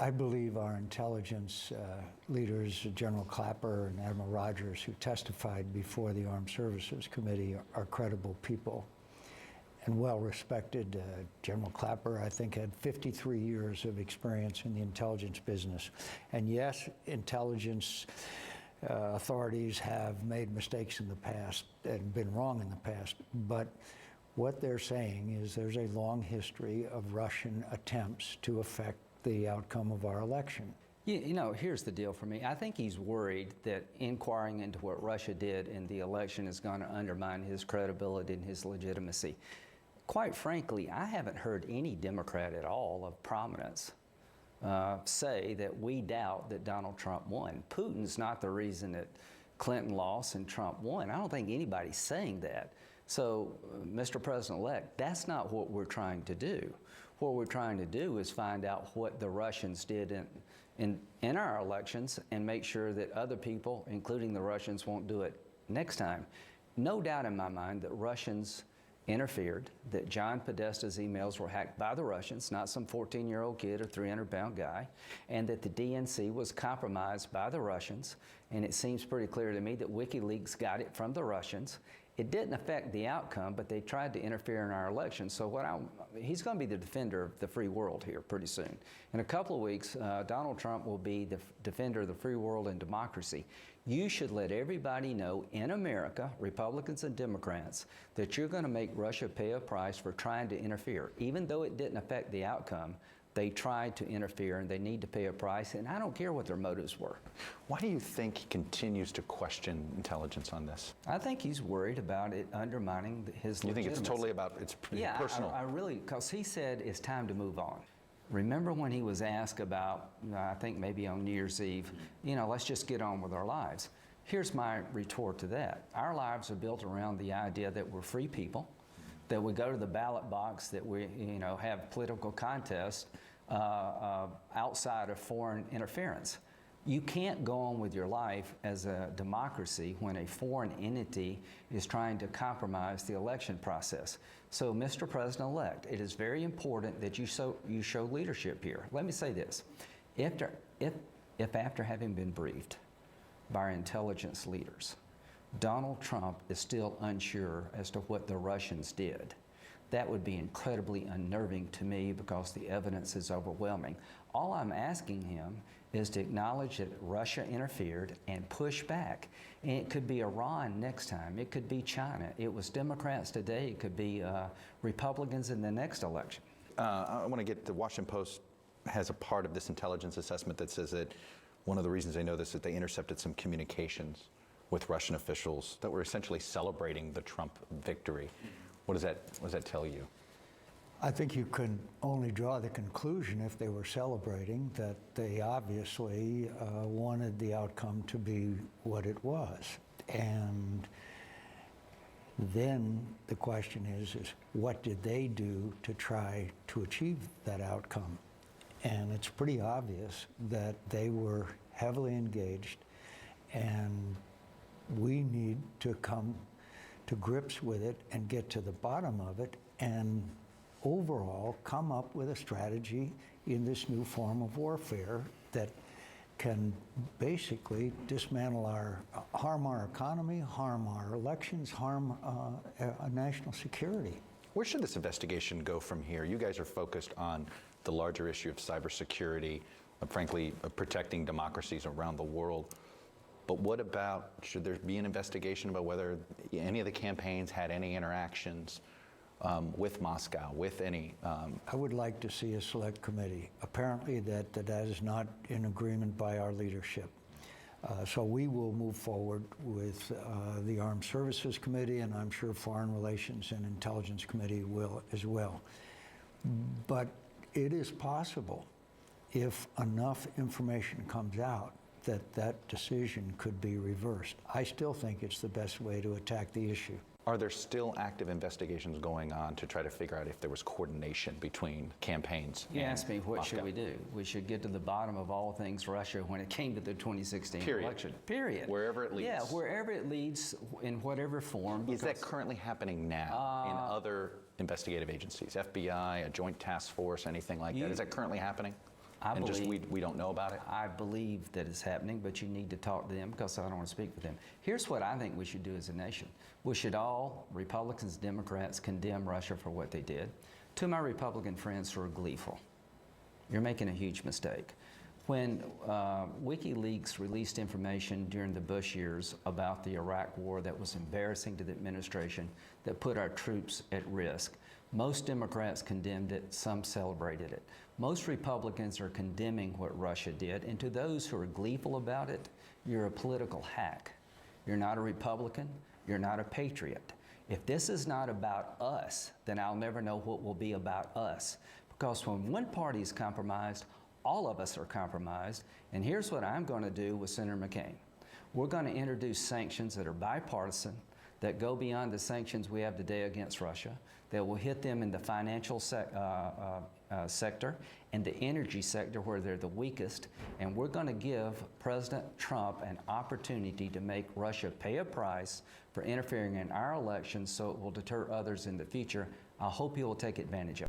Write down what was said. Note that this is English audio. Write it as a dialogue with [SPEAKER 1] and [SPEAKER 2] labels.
[SPEAKER 1] I believe our intelligence leaders, General Clapper and Admiral Rogers, who testified before the Armed Services Committee, are credible people and well-respected. General Clapper, I think, had 53 years of experience in the intelligence business. And yes, intelligence authorities have made mistakes in the past and been wrong in the past, but what they're saying is there's a long history of Russian attempts to affect the outcome of our election.
[SPEAKER 2] You know, here's the deal for me. I think he's worried that inquiring into what Russia did in the election is going to undermine his credibility and his legitimacy. Quite frankly, I haven't heard any Democrat at all of prominence say that we doubt that Donald Trump won. Putin's not the reason that Clinton lost and Trump won. I don't think anybody's saying that. So, Mr. President-elect, that's not what we're trying to do. What we're trying to do is find out what the Russians did in our elections and make sure that other people, including the Russians, won't do it next time. No doubt in my mind that Russians interfered, that John Podesta's emails were hacked by the Russians, not some 14-year-old kid or 300-pound guy, and that the DNC was compromised by the Russians. And it seems pretty clear to me that WikiLeaks got it from the Russians. It didn't affect the outcome, but they tried to interfere in our election. So he's going to be the defender of the free world here pretty soon. In a couple of weeks, Donald Trump will be the defender of the free world and democracy. You should let everybody know in America, Republicans and Democrats, that you're going to make Russia pay a price for trying to interfere. Even though it didn't affect the outcome, they tried to interfere and they need to pay a price, and I don't care what their motives were.
[SPEAKER 3] Why do you think he continues to question intelligence on this?
[SPEAKER 2] I think he's worried about it undermining his legitimacy.
[SPEAKER 3] You think it's totally about, it's personal?
[SPEAKER 2] I really, because he said it's time to move on. Remember when he was asked about, I think maybe on New Year's Eve, you know, let's just get on with our lives. Here's my retort to that. Our lives are built around the idea that we're free people, that we go to the ballot box, that we, you know, have political contests outside of foreign interference. You can't go on with your life as a democracy when a foreign entity is trying to compromise the election process. So, Mr. President-elect, it is very important that you show leadership here. Let me say this. If after having been briefed by our intelligence leaders, Donald Trump is still unsure as to what the Russians did, that would be incredibly unnerving to me because the evidence is overwhelming. All I'm asking him is to acknowledge that Russia interfered and push back. And it could be Iran next time. It could be China. It was Democrats today. It could be Republicans in the next election.
[SPEAKER 3] I want to get the Washington Post has a part of this intelligence assessment that says that one of the reasons they know this is that they intercepted some communications with Russian officials that were essentially celebrating the Trump victory. What does that tell you?
[SPEAKER 1] I think you can only draw the conclusion, if they were celebrating, that they obviously wanted the outcome to be what it was. And then the question is what did they do to try to achieve that outcome? And it's pretty obvious that they were heavily engaged, and we need to come to grips with it and get to the bottom of it, and overall come up with a strategy in this new form of warfare that can basically dismantle harm our economy, harm our elections, harm national security.
[SPEAKER 3] Where should this investigation go from here? You guys are focused on the larger issue of cybersecurity, frankly, protecting democracies around the world. But what about, should there be an investigation about whether any of the campaigns had any interactions with Moscow, with any...
[SPEAKER 1] I would like to see a select committee. Apparently that is not in agreement by our leadership. So we will move forward with the Armed Services Committee, and I'm sure Foreign Relations and Intelligence Committee will as well. But it is possible, if enough information comes out, that decision could be reversed. I still think it's the best way to attack the issue.
[SPEAKER 3] Are there still active investigations going on to try to figure out if there was coordination between campaigns?
[SPEAKER 2] You asked me, what
[SPEAKER 3] Moscow?
[SPEAKER 2] should we do? We should get to the bottom of all things Russia when it came to the 2016 election. Period.
[SPEAKER 3] Wherever it leads.
[SPEAKER 2] Yeah, wherever it leads, in whatever form.
[SPEAKER 3] Is that currently happening now in other investigative agencies? FBI, a joint task force, anything like that? Is that currently happening?
[SPEAKER 2] I
[SPEAKER 3] and just
[SPEAKER 2] believe-
[SPEAKER 3] we don't know about it?
[SPEAKER 2] I believe that it's happening, but you need to talk to them because I don't want to speak for them. Here's what I think we should do as a nation. We should all, Republicans, Democrats, condemn Russia for what they did. To my Republican friends who are gleeful, you're making a huge mistake. When WikiLeaks released information during the Bush years about the Iraq war that was embarrassing to the administration, that put our troops at risk, most Democrats condemned it, some celebrated it. Most Republicans are condemning what Russia did, and to those who are gleeful about it, you're a political hack. You're not a Republican, you're not a patriot. If this is not about us, then I'll never know what will be about us. Because when one party is compromised, all of us are compromised, and here's what I'm going to do with Senator McCain. We're going to introduce sanctions that are bipartisan, that go beyond the sanctions we have today against Russia, that will hit them in the financial sector and the energy sector where they're the weakest, and we're going to give President Trump an opportunity to make Russia pay a price for interfering in our elections so it will deter others in the future. I hope he will take advantage of it.